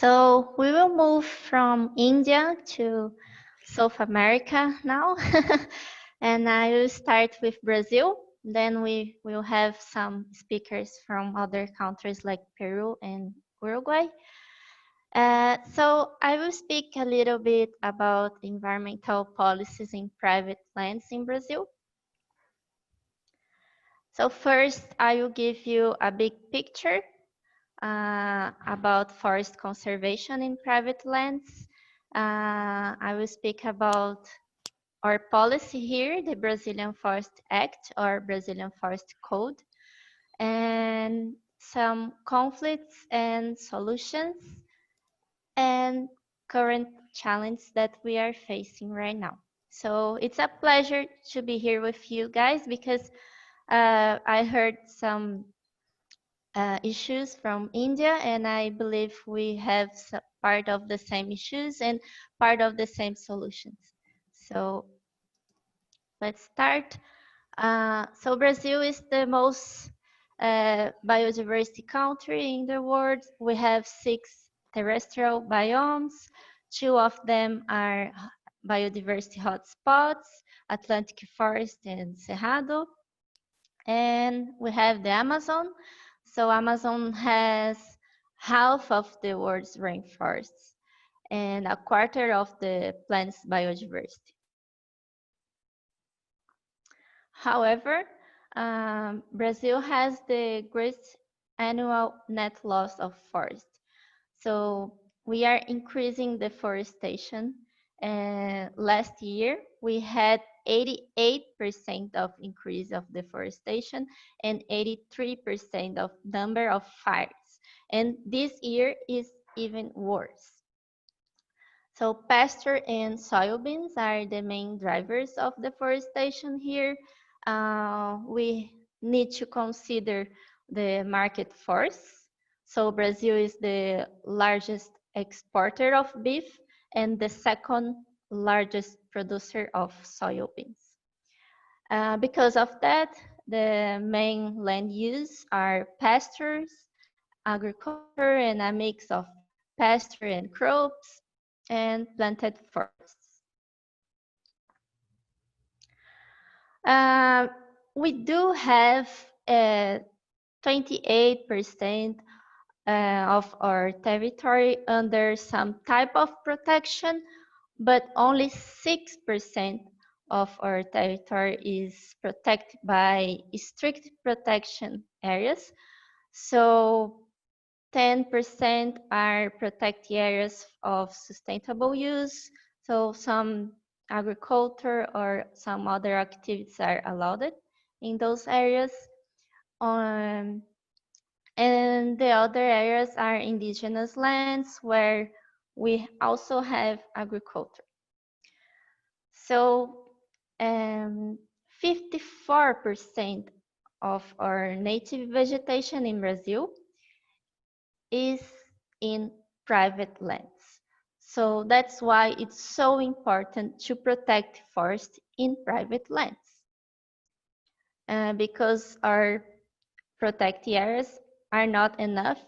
So we will move from India to South America now. And I will start with Brazil. Then we will have some speakers from other countries like Peru and Uruguay. So I will speak a little bit about environmental policies in private lands in Brazil. So first, I will give you a big picture about forest conservation in private lands. I will speak about our policy here, the Brazilian Forest Act or Brazilian Forest Code, and some conflicts and solutions and current challenges that we are facing right now. So it's a pleasure to be here with you guys because I heard some issues from India, and I believe we have part of the same issues and part of the same solutions. So let's start. So Brazil is the most biodiversity country in the world. We have 6 terrestrial biomes. 2 of them are biodiversity hotspots, Atlantic Forest and Cerrado. And we have the Amazon. So Amazon has half of the world's rainforests and a quarter of the planet's biodiversity. However, Brazil has the greatest annual net loss of forest. So we are increasing deforestation. Last year, we had 88% of increase of deforestation and 83% of number of fires. And this year is even worse. So pasture and soybeans are the main drivers of deforestation here. We need to consider the market force. So Brazil is the largest exporter of beef and the second largest producer of soybeans. Because of that, the main land use are pastures, agriculture, and a mix of pasture and crops, and planted forests. We do have 28% of our territory under some type of protection, but only 6% of our territory is protected by strict protection areas. So 10% are protected areas of sustainable use. So some agriculture or some other activities are allowed in those areas. And the other areas are indigenous lands where we also have agriculture. So 54% of our native vegetation in Brazil is in private lands. So that's why it's so important to protect forests in private lands. Because our protected areas are not enough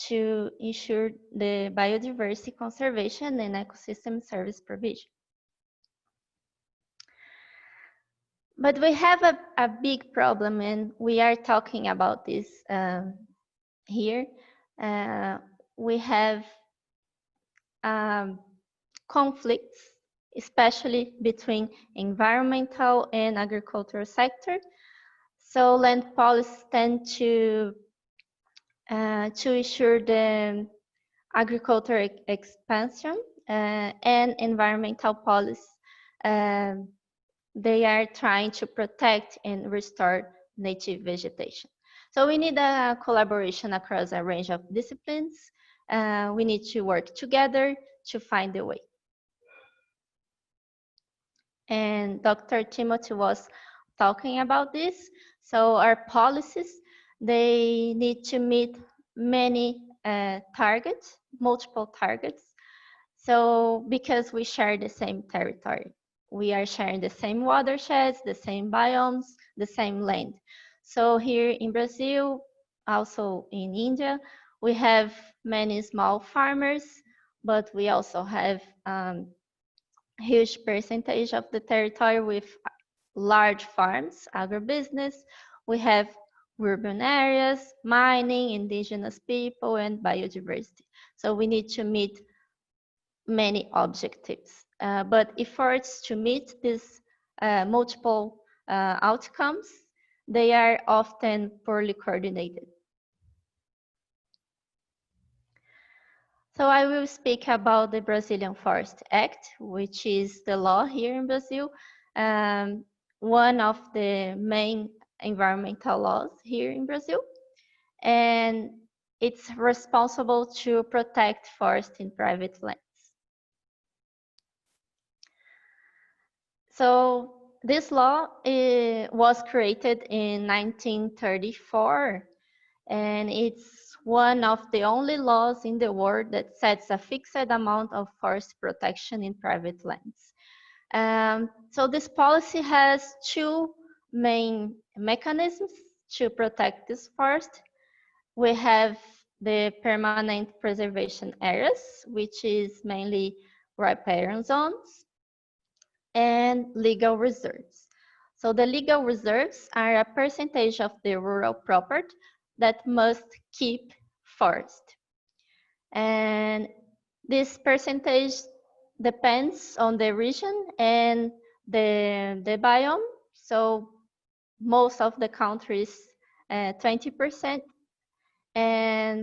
to ensure the biodiversity conservation and ecosystem service provision. But we have a big problem, and we are talking about this here. We have conflicts, especially between environmental and agricultural sector. So land policies tend to ensure the agricultural expansion and environmental policies. They are trying to protect and restore native vegetation. So we need a collaboration across a range of disciplines. We need to work together to find a way. And Dr. Timothy was talking about this. So our policies, they need to meet many targets, multiple targets. So because we share the same territory, we are sharing the same watersheds, the same biomes, the same land. So here in Brazil, also in India, We have many small farmers, but we also have huge percentage of the territory with large farms, agribusiness. We have urban areas, mining, indigenous people, and biodiversity. So we need to meet many objectives. But efforts to meet these multiple outcomes, they are often poorly coordinated. So I will speak about the Brazilian Forest Act, which is the law here in Brazil, one of the main environmental laws here in Brazil. And it's responsible to protect forest in private lands. So this law was created in 1934, and it's one of the only laws in the world that sets a fixed amount of forest protection in private lands. So this policy has two main mechanisms to protect this forest. We have the permanent preservation areas, which is mainly riparian zones, and legal reserves. So the legal reserves are a percentage of the rural property that must keep forest. And this percentage depends on the region and the biome. So most of the countries 20%,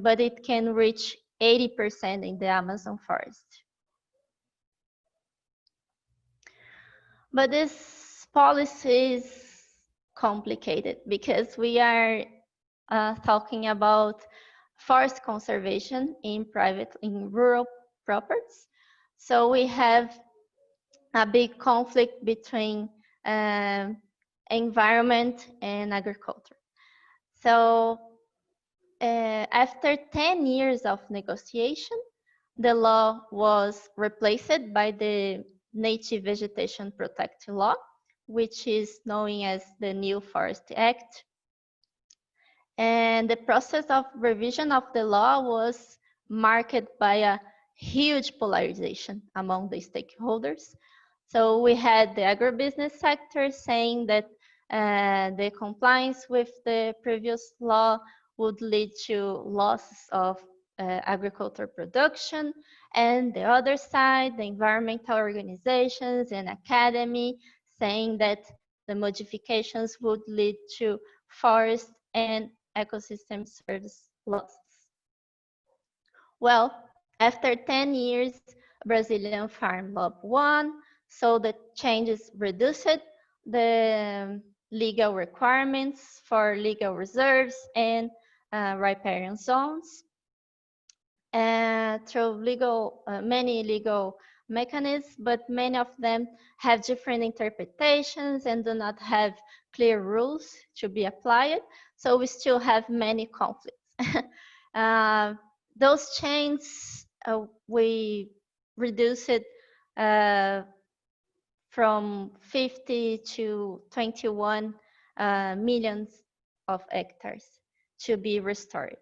but it can reach 80% in the Amazon forest. But this policy is complicated because we are talking about forest conservation in rural properties. So we have a big conflict between environment and agriculture. So after 10 years of negotiation, the law was replaced by the Native Vegetation Protection Law, which is known as the New Forest Act. And the process of revision of the law was marked by a huge polarization among the stakeholders. So we had the agribusiness sector saying that the compliance with the previous law would lead to losses of agricultural production, and the other side, the environmental organizations and academy, saying that the modifications would lead to forest and ecosystem service losses. Well, after 10 years, Brazilian Farm Law won, so the changes reduced the legal requirements for legal reserves and riparian zones. Through many legal mechanisms, but many of them have different interpretations and do not have clear rules to be applied. So we still have many conflicts. Those chains, we reduced it from 50 to 21 millions of hectares to be restored.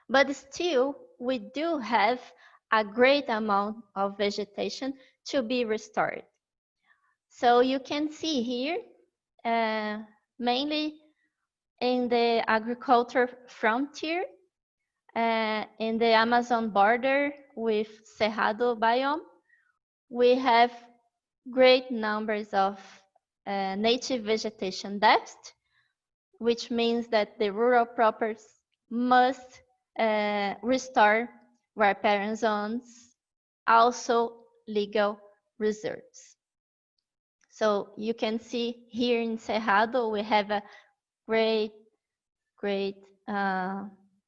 But still, we do have a great amount of vegetation to be restored. So you can see here, mainly in the agriculture frontier, in the Amazon border with Cerrado biome, we have great numbers of native vegetation depth, which means that the rural properties must restore riparian zones, also legal reserves. So you can see here in Cerrado, we have a great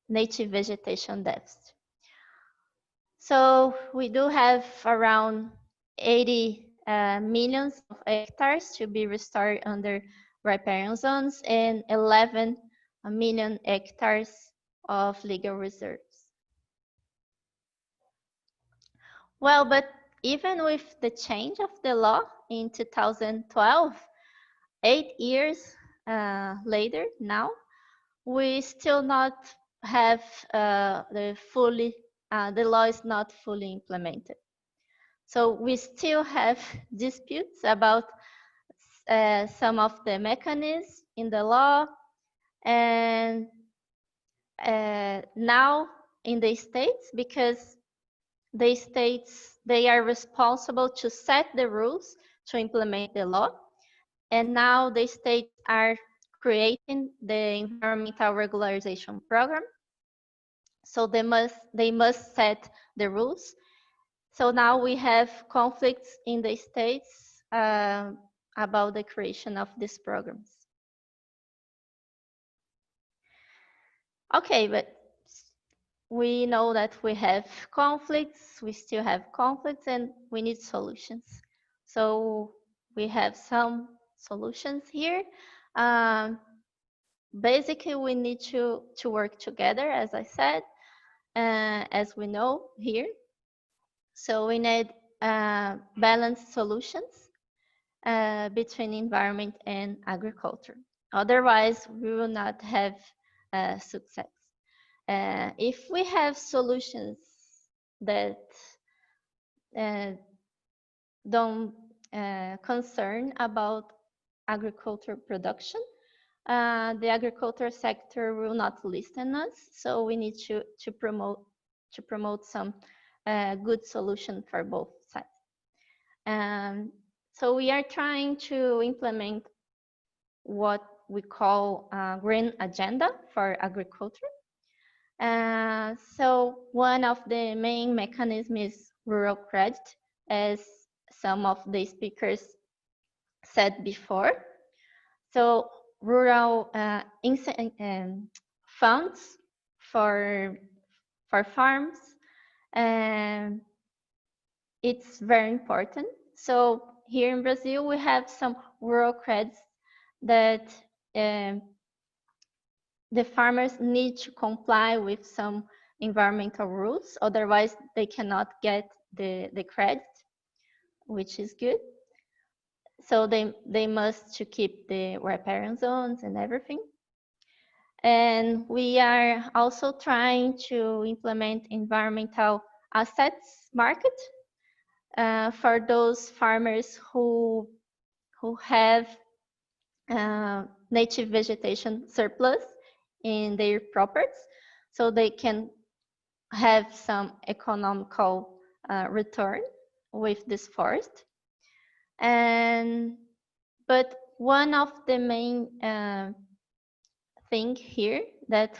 native vegetation depth. So we do have around 80 millions of hectares to be restored under riparian zones and 11 million hectares of legal reserves. Well, but even with the change of the law in 2012, 8 years later now, we still not have the law is not fully implemented. So we still have disputes about some of the mechanisms in the law, and now in the states, because the states, they are responsible to set the rules to implement the law, and now the states are creating the environmental regularization program. So they must set the rules. So now we have conflicts in the states about the creation of these programs. Okay, but we know that we have conflicts, we still have conflicts, and we need solutions. So we have some solutions here. Basically, we need to work together, as I said, as we know here. So we need balanced solutions between environment and agriculture. Otherwise, we will not have success. If we have solutions that don't concern about agriculture production, the agriculture sector will not listen us. So we need to promote some good solution for both sides. So we are trying to implement what we call a green agenda for agriculture. So one of the main mechanisms is rural credit, as some of the speakers said before. So rural funds for farms, and it's very important. So here in Brazil, we have some rural credits that the farmers need to comply with some environmental rules, otherwise they cannot get the credit, which is good. So they must to keep the riparian zones and everything. And we are also trying to implement environmental assets market for those farmers who have native vegetation surplus in their properties, so they can have some economical return with this forest. But one of the main thing here that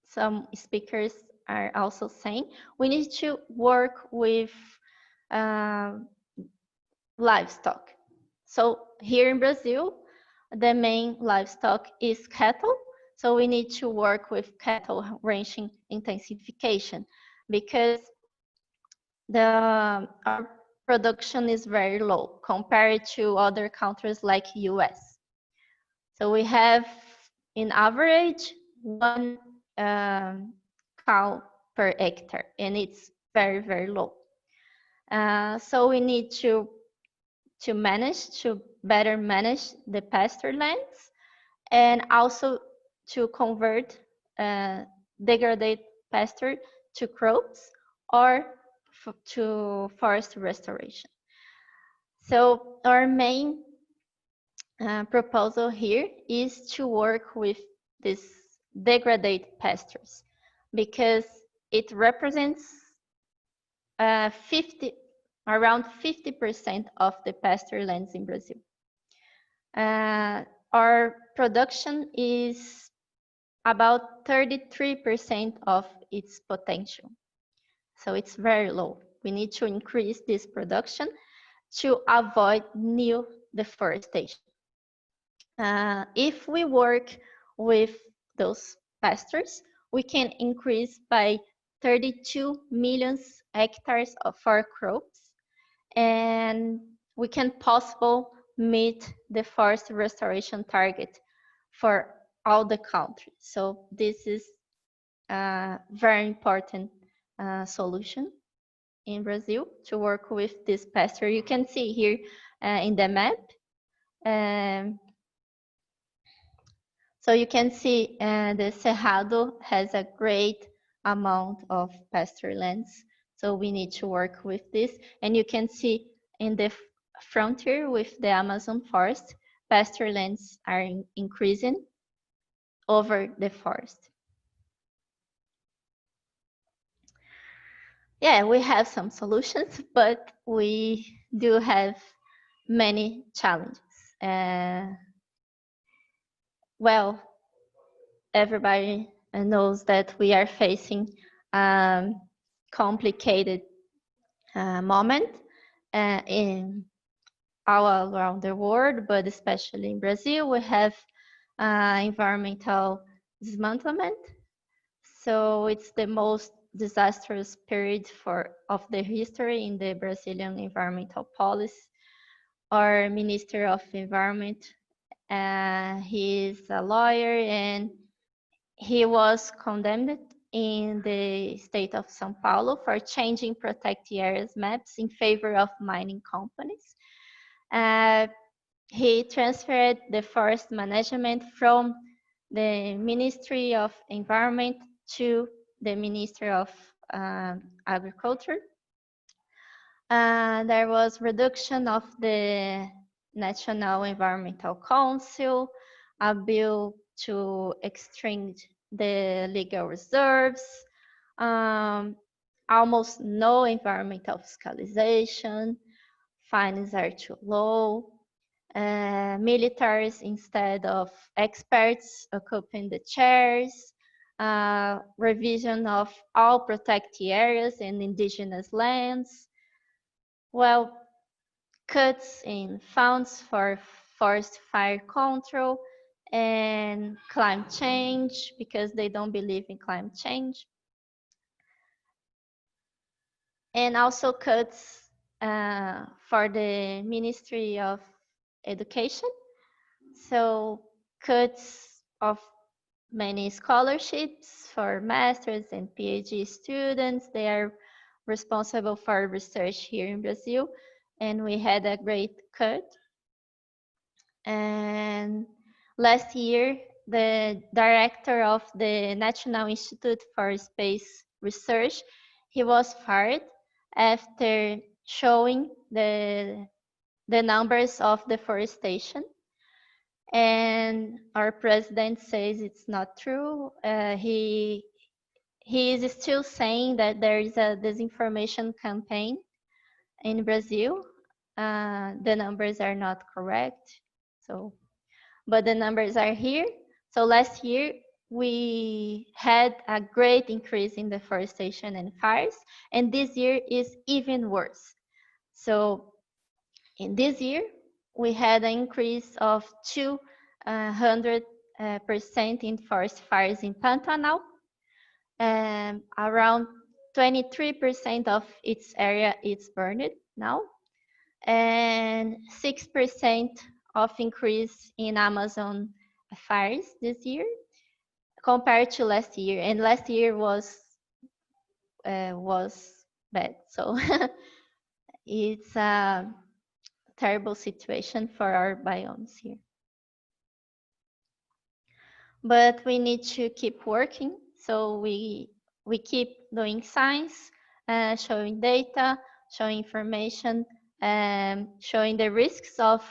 some speakers are also saying, we need to work with livestock. So here in Brazil, the main livestock is cattle. So we need to work with cattle ranching intensification, because our production is very low compared to other countries like US. So we have, in average, 1 cow per hectare, and it's very, very low. So we need to better manage the pasture lands, and also to convert degraded pasture to crops or to forest restoration. So our main proposal here is to work with these degraded pastures, because it represents around 50% of the pasture lands in Brazil. Our production is about 33% of its potential. So it's very low. We need to increase this production to avoid new deforestation. If we work with those pastures, we can increase by 32 million hectares of our crops, and we can possibly meet the forest restoration target for all the country. So this is a very important solution in Brazil to work with this pasture. You can see here in the map. So you can see the Cerrado has a great amount of pasture lands. So we need to work with this. And you can see in the frontier with the Amazon forest, pasture lands are increasing over the forest. Yeah, we have some solutions, but we do have many challenges. Well, everybody knows that we are facing a complicated moment in all around the world, but especially in Brazil, we have environmental dismantlement. So it's the most disastrous period of the history in the Brazilian environmental policy. Our Minister of Environment, he is a lawyer, and he was condemned in the state of São Paulo for changing protected areas maps in favor of mining companies. He transferred the forest management from the Ministry of Environment to the Ministry of Agriculture. There was reduction of the National Environmental Council, a bill to extinct the legal reserves, almost no environmental fiscalization, fines are too low, militaries instead of experts occupying the chairs, revision of all protected areas and indigenous lands, well, cuts in funds for forest fire control and climate change because they don't believe in climate change. And also cuts for the Ministry of Education. So cuts of many scholarships for masters and PhD students. They are responsible for research here in Brazil, and we had a great cut. And last year, the director of the National Institute for Space Research, he was fired after showing the numbers of deforestation. And our president says it's not true. He is still saying that there is a disinformation campaign in Brazil. The numbers are not correct. So, but the numbers are here. So last year we had a great increase in deforestation and fires, and this year is even worse. So in this year, we had an increase of 200% in forest fires in Pantanal. Around 23% of its area is burned now, and 6% of increase in Amazon fires this year compared to last year. And last year was bad. So it's a terrible situation for our biomes here. But we need to keep working. So we keep doing science, showing data, showing information, showing the risks of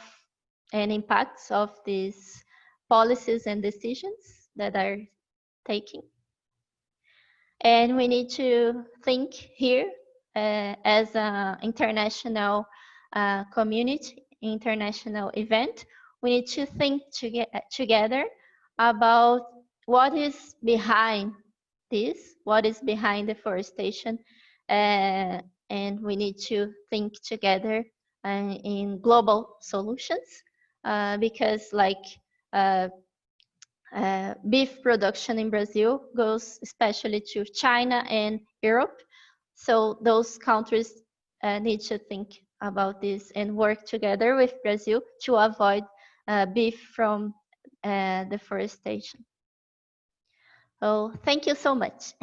and impacts of these policies and decisions that are taking. And we need to think here as an international community, international event. We need to think together about what is behind this, what is behind deforestation, and we need to think together in global solutions because like beef production in Brazil goes especially to China and Europe. So those countries need to think about this and work together with Brazil to avoid beef from deforestation. So thank you so much.